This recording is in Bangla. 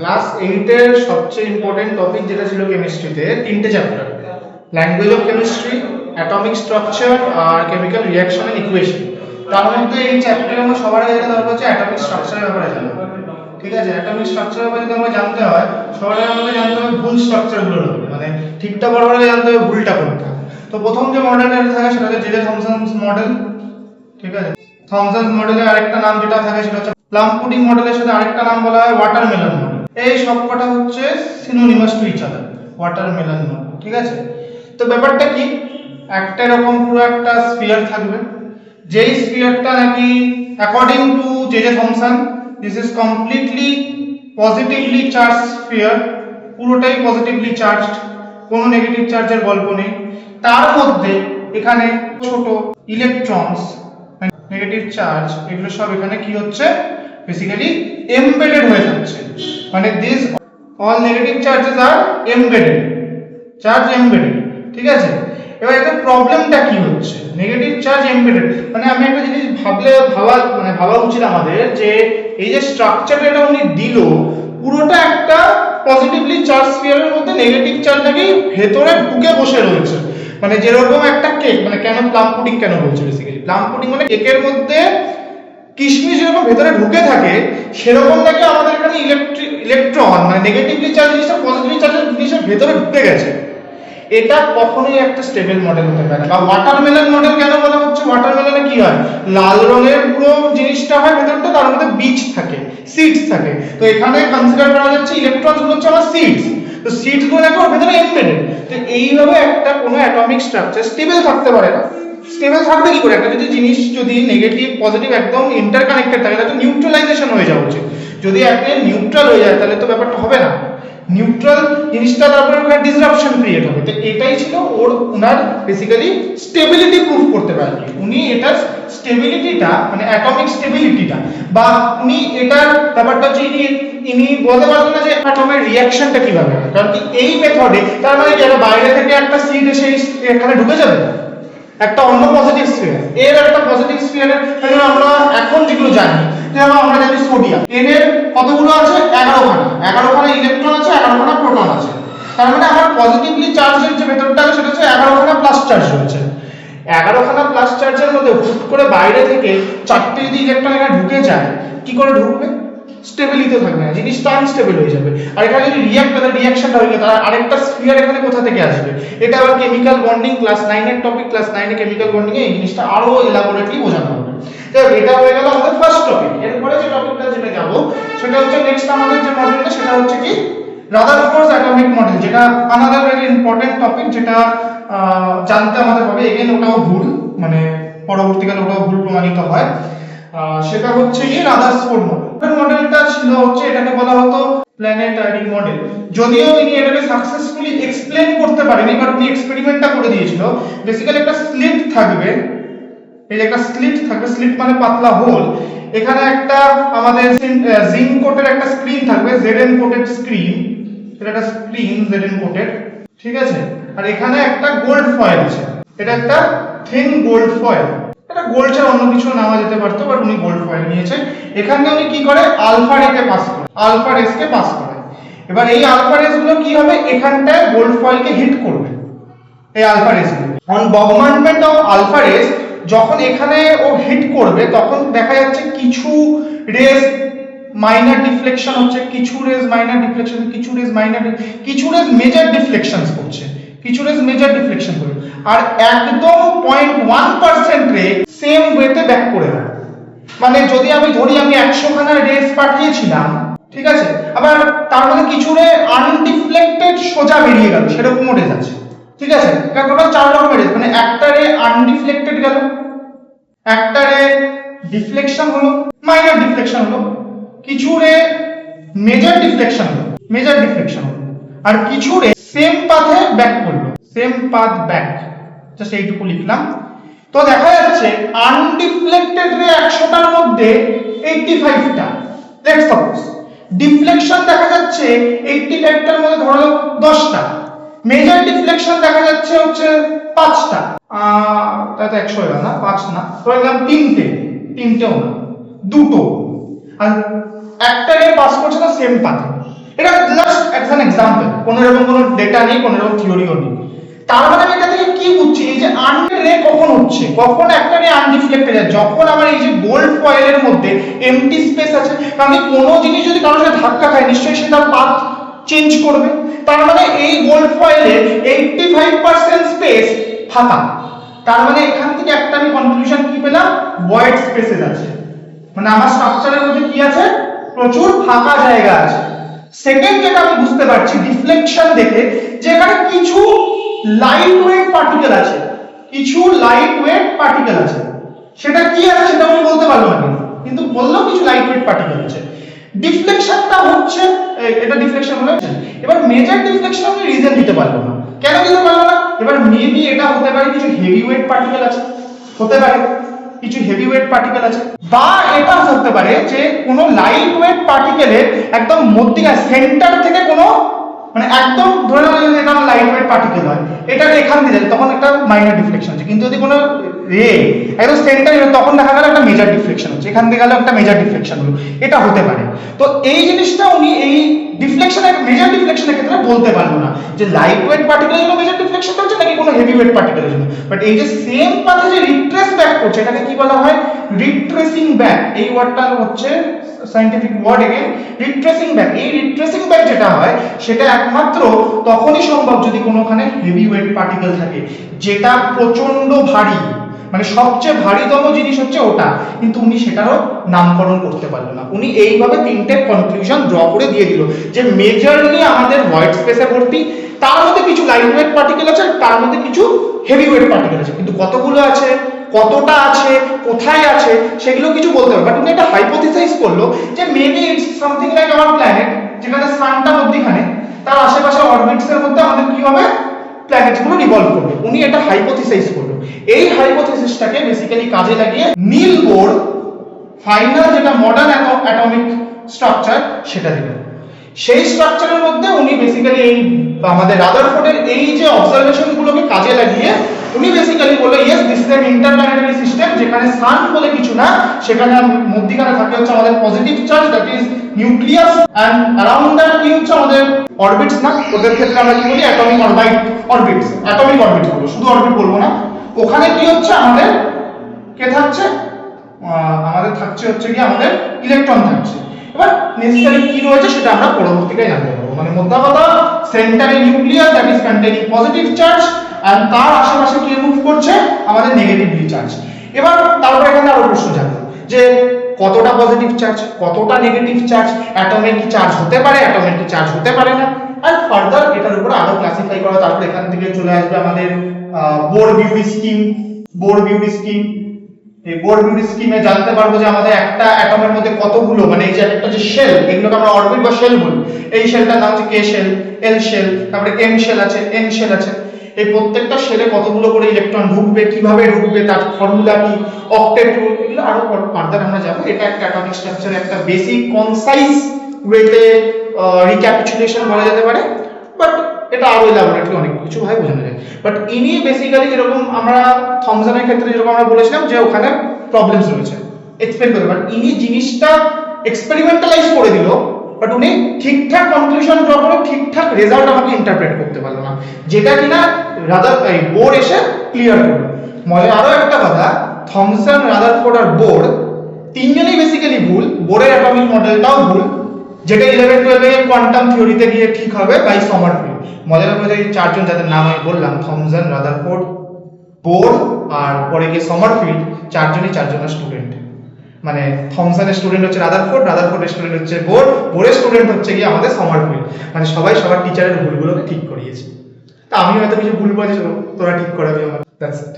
ক্লাস 8 এর সবচেয়ে ইম্পর্টেন্ট টপিক যেটা ছিল কেমিস্ট্রিতে তিনটে chapter, language of chemistry, atomic structure আর কেমিক্যাল রিঅ্যাকশন এন্ড ইকুয়েশন। তার মধ্যে এই চ্যাপ্টারে আমরা সবার আগে যেটা দরকার হচ্ছে অ্যাটমিক স্ট্রাকচারের ব্যাপারে জানা। ঠিক আছে, অ্যাটমিক স্ট্রাকচারের ব্যাপারে যদি আমরা জানতে হয় সবার আগে আমাদের জানতে হবে ভুল স্ট্রাকচারগুলোর ব্যাপারে, মানে ঠিকটা বরাবর আগে জানতে হবে ভুলটা কোনটা। তো প্রথম যে মডেলটা থাকে সেটা হচ্ছে জে থমসনস মডেল। ঠিক আছে, থমসনস মডেলের আরেকটা নাম যেটা থাকে সেটা হচ্ছে প্লাম পুডিং মডেলের সাথে আরেকটা নাম বলা হয় ওয়াটারমেলন মডেল। এই সবকটা হচ্ছে synonymous to each other, watermelon model. ঠিক আছে, তো ব্যাপারটা কি, একটা এরকম পুরো একটা স্ফিয়ার থাকবে, যেই স্ফিয়ারটা নাকি according to J Thomson this is completely positively charge sphere, পুরোটাই পজিটিভলি চার্জড, কোনো নেগেটিভ চার্জের গল্প নেই। তার মধ্যে এখানে ছোট ইলেকট্রনস, নেগেটিভ চার্জ, এগুলো সব এখানে কি হচ্ছে বেসিক্যালি এমবেডেড হয়ে যাচ্ছে, মানে দিস অল নেগেটিভ চার্জেস আর এমবেডেড, চার্জ এমবেডেড। ঠিক আছে, এবার এতে প্রবলেমটা কি হচ্ছে, নেগেটিভ চার্জ এমবেডেড মানে আমি একটা জিনিস ভাবা উচিত আমাদের যে এই যে স্ট্রাকচারটা এটা উনি দিল পুরোটা একটা পজিটিভলি চার্জ স্ফিয়ারের মধ্যে নেগেটিভ চার্জ নাকি ভেতরে ঢুকে বসে রয়েছে, মানে যেরকম একটা কেক, মানে কেন প্লাম পুডিং কেন বলছে বেসিক্যালি প্লাম পুডিং মানে কেকের মধ্যে কিশমিশ যেরকম ভেতরে ঢুকে থাকে সেরকম নাকি আমাদের এখানে ইলেকট্রন মানে নেগেটিভলি চার্জ জিনিসটা পজিটিভলি চার্জ জিনিসের ভেতরে ঢুকে গেছে। এটা কখনোই একটা স্টেবল মডেল হতে পারে না। বা ওয়াটারমেলন মডেল কেন বলা হচ্ছে, ওয়াটারমেলনে কি হয়, লাল রঙের পুরো জিনিসটা হয় ভেতরটা, তার মধ্যে বীজ থাকে, সিডস থাকে। তো এখানে কনসিডার করা যাচ্ছে ইলেকট্রন গুলো হচ্ছে আমার সিডস, তো সিডস গুলো নাকি ওর ভেতরে এমবেডেড। তো এইভাবে একটা কোনো অ্যাটমিক স্ট্রাকচার স্টেবল থাকতে পারে না। স্টেবল থাকবে কি করে, একটা যদি জিনিস যদি নেগেটিভ পজিটিভ একদম ইন্টারকানেক্টেড থাকে তাহলে নিউট্রালাইজেশন হয়ে যাওয়া উচিত। যদি একটা নিউট্রাল হয়ে যায় তাহলে তো ব্যাপারটা হবে না, নিউট্রাল জিনিসটা তারপরে ওখানে ডিসরাপশন ক্রিয়েট হবে। তো এটাই ছিল ওনার বেসিক্যালি স্টেবিলিটি প্রুফ করতে পারেন উনি, এটার স্টেবিলিটিটা মানে অ্যাটমিক স্টেবিলিটিটা, বা উনি এটার ব্যাপারটা হচ্ছে ইনি বলতে পারবেন না যে অ্যাটমের রিঅ্যাকশনটা কিভাবে হয়, কারণ কি এই মেথডে তার মানে কি বাইরে থেকে একটা সিড এসে এখানে ঢুকে যাবে, একটা অন্য পজিটিভ স্ফিয়ার এর একটা পজিটিভ স্ফিয়ারের আমরা এখন যেগুলো জানি, যেমন আমরা জানি সোডিয়াম এন এর কতগুলো আছে 11খানা ইলেকট্রন আছে, 11খানা প্রোটন আছে, তার মানে আমার পজিটিভলি চার্জের যে ভেতরটা আছে সেটা হচ্ছে 11খানা প্লাস চার্জ রয়েছে। 11খানা প্লাস চার্জের মধ্যে হুট করে বাইরে থেকে 4টে যদি ইলেকট্রন এখানে ঢুকে যায়, কি করে ঢুকবে, স্টেবিলিটি থাকবে না, জিনিসটা আনস্টেবল হয়ে যাবে। আর এখানে যদি রিঅ্যাকশনটা হয়ে গেলে তার আরেকটা স্ফিয়ার এখানে কোথা থেকে আসবে, এটা আবার কেমিক্যাল বন্ডিং ক্লাস 9 এর টপিক, ক্লাস 9 এ কেমিক্যাল বন্ডিং এ এই জিনিসটা আরো এলাবোরেটলি বোঝানো হবে। তো এটা হয়ে গেল আমাদের ফার্স্ট টপিক। এরপরে যে টপিকটা যেটা যাব সেটা হচ্ছে নেক্সট আমাদের যে মডেলটা সেটা হচ্ছে কি রাদারফোর্ড অ্যাটমিক মডেল, যেটা আনাদার ভেরি ইম্পর্টেন্ট টপিক, যেটা জানতে আমাদের হবে। এগেইন ওটাও ভুল, মানে পরবর্তীকালে ওটাও ভুল প্রমাণিত হয়। সেটা হচ্ছে কি রাদারফোর্ড মডেল। মডেলটা ছিল হচ্ছে এটাকে বলা হতো প্ল্যানেটারি মডেল, যদিও ইনি এটাকে সাকসেসফুলি এক্সপ্লেন করতে পারেনি, বাট উনি এক্সপেরিমেন্টটা করে দিয়েছিল। বেসিক্যালি একটা স্লিট থাকবে, এই যে একটা স্লিট থাকবে, স্লিট মানে পাতলা হোল, এখানে একটা আমাদের জিঙ্ক কোটের একটা স্ক্রিন থাকবে, জেডএন কোটেড স্ক্রিন, এটা একটা স্ক্রিন জেডএন কোটেড। ঠিক আছে, আর এখানে একটা গোল্ড ফয়েল আছে, এটা একটা থিন গোল্ড ফয়েল, এটা গোল্ড ছাড়া অন্য কিছু নেওয়া যেতে পারতো, বাট উনি গোল্ড ফয়েল নিয়েছে। এখানে উনি কি করে আলফা রে কে পাস করে, আলফা রেস কে পাস করে। এবার এই আলফা রেস গুলো কি হবে, এখানটায় গোল্ড ফয়েলকে হিট করবে এই আলফা রেস গুলো। On bombardment of alpha rays যখন এখানে ও হিট করবে তখন দেখা যাচ্ছে কিছু রেস মাইনর ডিফ্লেকশন হচ্ছে, কিছু রেস মাইনর ডিফ্লেকশন, কিছু রেস মেজর ডিফ্লেকশনস করছে, কিছু রেস মেজর ডিফ্লেকশন করে, আর একদম 0.1% রে সেম ওয়েতে ব্যাক করে দেয়। মানে যদি আমি ধরি আমি 100খানা রেস পাঠিয়েছিলাম, ঠিক আছে, আবার তার মধ্যে কিছু রে আনডিফ্লেক্টেড সোজা বেরিয়ে গেল, সেরকমও রেস আছে। ঠিক আছে, কারণ টোটাল 4 রকমের রেস, মানে একটা রে আনডিফ্লেক্টেড গেল, একটা রে ডিফ্লেকশন হলো, মাইনর ডিফ্লেকশন হলো, কিছু রে মেজর ডিফ্লেকশন হলো, আর কিছু রে সেম পাথে ব্যাক করলো, সেম পাথ ব্যাক, জাস্ট এইটুকু লিখলাম। তো দেখা যাচ্ছে আনডিফ্লেক্টেড রে 100টার মধ্যে 85টা, লেটস সাপোজ ডিফ্লেকশন দেখা যাচ্ছে 85টার মধ্যে ধরো 10টা, মেজর ডিফ্লেকশন দেখা যাচ্ছে হচ্ছে 5টা, তাতে 100 হলো না, 5 না, ধরলাম 3টেও না, 2টো, আর একটা রে পাস করছে না সেম পাথে। এটা জাস্ট অ্যাজ অ্যান एग्जांपल, কোনো এরকম কোনো ডেটা নেই, কোনো এরকম থিওরিও নেই। তার মানে আমি এটা থেকে কি বুঝছি, এই যে আনডিফ্লেক্টেড রে কখন হচ্ছে, কখন একটা রে আনডিফ্লেক্টেড হয়, যখন আমার এই যে গোল্ড ফয়েলের মধ্যে এমটি স্পেস আছে। আমি কোনো জিনিস যদি কারোর সাথে ধাক্কা খায় নিশ্চয়ই সেটা পাথ চেঞ্জ করবে। তার মানে এই গোল্ড ফয়েলে 85% স্পেস ফাঁকা। তার মানে এখান থেকে একটা আমি কনক্লুশন কি পেলাম, ভয়েড স্পেসেস আছে, মানে আমার স্ট্রাকচারের মধ্যে কি আছে, প্রচুর ফাঁকা জায়গা আছে। সেকেন্ড যেটা আমি বুঝতে পারছি ডিফ্লেকশন দেখে, যে এখানে কিছু লাইট ওয়েট পার্টিকেল আছে, কিছু লাইট ওয়েট পার্টিকেল আছে। সেটা কি আছে সেটা আমি বলতে পারবো না, কিন্তু বললাম কিছু লাইট ওয়েট পার্টিকেল আছে। ডিফ্লেকশনটা হচ্ছে, এটা ডিফ্লেকশন হলো। এবার মেজর ডিফ্লেকশন আমি রিজন দিতে পারবো না, কেন দিতে পারবো না, এবার মেবি এটা হতে পারে কিছু হেভি ওয়েট পার্টিকেল আছে, হতে পারে কিছু হেভি ওয়েট পার্টিকেল আছে, বা এটা হতে পারে যে কোনো লাইট ওয়েট পার্টিকেলের একদম মধ্যিখানে সেন্টার থেকে কোনো, মানে একদম ধরে নাও যদি এটা লাইট ওয়েট পার্টিকেল হয়, এটা এখান দিয়ে যায় তখন একটা মাইনর ডিফ্লেকশন হচ্ছে, কিন্তু যদি কোনো রে একদম সেন্টারে তখন দেখা গেল একটা মেজর ডিফ্লেকশন হচ্ছে, এখান থেকে গেল একটা মেজর ডিফ্লেকশন হলো, এটা হতে পারে। তো এই জিনিসটা উনি এই ডিফ্লেকশনের মেজর ডিফ্লেকশনের ক্ষেত্রে বলতে পারবো না যে লাইট ওয়েট পার্টিকেলের জন্য মেজর ডিফ্লেকশন হচ্ছে নাকি কোনো হেভি ওয়েট পার্টিকেলের জন্য, বাট এই যে সেম পাথে যে রিট্রেস ব্যাক করছে এটাকে কি বলা হয়, রিট্রেসিং ব্যাক। এই ওয়ার্ডটা হচ্ছে সায়েন্টিফিক ওয়ার্ড, এগেন রিট্রেসিং ব্যাক। এই রিট্রেসিং ব্যাক যেটা হয় সেটা একমাত্র তখনই সম্ভব যদি কোনোখানে হেভি ওয়েট পার্টিকেল থাকে, যেটা প্রচন্ড ভারী, মানে সবচেয়ে ভারীতম জিনিস হচ্ছে ওটা, কিন্তু উনি সেটারও নামকরণ করতে পারলো না। উনি এইভাবে তিনটে কনক্লুশন ড্র করে দিয়ে দিল যে মেজরলি আমাদের ভয়েড স্পেসে ভর্তি, তার মধ্যে কিছু লাইট ওয়েট পার্টিকেল আছে, তার মধ্যে কিছু হেভি ওয়েট পার্টিকেল আছে, কিন্তু কতগুলো আছে, কতটা আছে, কোথায় আছে সেগুলো কিছু বলতে হবে। বাট উনি এটা হাইপোথেসাইজ করলো যে maybe it's something like our planet, যেখানে সানটা মধ্যখানে, তার আশেপাশে অরবিটস এর মধ্যে আমাদের কি হবে, প্ল্যানেটগুলো রিভলভ করবে। উনি এটা হাইপোথেসাইজ করলো। এই হাইপোথেসিসটাকে বেসিক্যালি কাজে লাগিয়ে নীল বোর ফাইনাল যেটা মডার্ন অ্যাটমিক স্ট্রাকচার সেটা দিল। সেই স্ট্রাকচারের মধ্যে উনি বেসিক্যালি এই আমাদের রাদারফোর্ডের এই যে অবজারভেশনগুলোকে কাজে লাগিয়ে উনি বেসিক্যালি বললো yes this is an interplanetary system, যেখানে সান বলে কিছু না, সেখানে মধ্যখানে থাকে হচ্ছে আমাদের positive charge, that is nucleus, and around that কি হচ্ছে আমাদের অরবিটস, না ওদের ক্ষেত্রে আমরা কি বলি অ্যাটমিক অরবিটস, অ্যাটমিক অরবিট বলবো, শুধু অরবিট বলবো না। ওখানে কি হচ্ছে আমাদের কে থাকছে, আমাদের থাকছে হচ্ছে কি আমাদের ইলেকট্রন থাকছে। এবার নেসেসারি কি রয়েছে সেটা আমরা পরবর্তীতে জানতে পারবো। মানে মোদ্দা কথা, সেন্টারে nucleus that is containing positive charge, and তার আশেপাশে কি মুভ করছে আমাদের নেগেটিভলি চার্জ। এবার তারপর এখানে আরো প্রশ্ন জানবো যে কতটা পজিটিভ চার্জ, কতটা নেগেটিভ চার্জ, অ্যাটমের কি চার্জ হতে পারে, অ্যাটমের কি চার্জ হতে পারে না, আর ফার্দার এটার উপর আরো ক্লাসিফাই করা। তারপর এখান থেকে চলে আসবে আমাদের বোর বিউটি স্কিম। এই বোর বিউটি স্কিমে জানতে পারবো যে আমাদের একটা অ্যাটমের মধ্যে কতগুলো, মানে এই যে একটা যে শেল, এগুলোকে আমরা অরবিট বা শেল বলি। এই শেলটার নাম হচ্ছে কে শেল, এল শেল, তারপরে এম শেল আছে, এন শেল আছে। এই প্রত্যেকটা শেলে কতগুলো করে ইলেকট্রন ঢুকবে, কিভাবে ঢুকবে, তার ফর্মুলা কি, অক্টেট রুল, এগুলো আরো ফার্দার আমরা যাবো। এটা একটা অ্যাটমিক স্ট্রাকচারে একটা বেসিক কনসাইজ ওয়েতে রিক্যাপিচুলেশন বলা যেতে পারে, বাট এটা আরো ল্যাবরেটরি অনেক কিছু ভাবে বোঝানো যায়। বাট ইনি বেসিক্যালি যেরকম আমরা থমসনের ক্ষেত্রে যেরকম আমরা বলেছিলাম যে ওখানে প্রবলেমস রয়েছে এক্সপ্লেন করে, বাট ইনি জিনিসটা এক্সপেরিমেন্টালাইজ করে দিল, বাট উনি ঠিকঠাক কনক্লুশন ড্র করে ঠিকঠাক রেজাল্ট আমাকে ইন্টারপ্রেট করতে পারলো না, যেটা কিনা বোর এসে ক্লিয়ার করলো। মজার আরো একটা কথা, থমসন, রাদারফোর্ড আর বোর তিনজনেই বেসিক্যালি ভুল। বোরের অ্যাটমিক মডেলটাও ভুল, যেটা 11-12 এর কোয়ান্টাম থিওরিতে গিয়ে ঠিক হবে বাই সমারফিল্ড। মজার কথা, এই চারজন যাদের নাম আমি বললাম, থমসন, রাদারফোর্ড, বোর আর পরে গিয়ে সমারফিল্ড, চারজনের স্টুডেন্ট। মানে থমসনের স্টুডেন্ট হচ্ছে রাদারফোর্ড, রাদারফোর্ডের স্টুডেন্ট হচ্ছে বোর, বোরের স্টুডেন্ট হচ্ছে গিয়ে আমাদের সমারফিল্ড। মানে সবাই সবার টিচারের ভুলগুলোকে ঠিক করিয়েছে। তা আমি হয়তো কিছু ভুল বলেছি, তোরা ঠিক করাবি আমার, দ্যাটস ইট।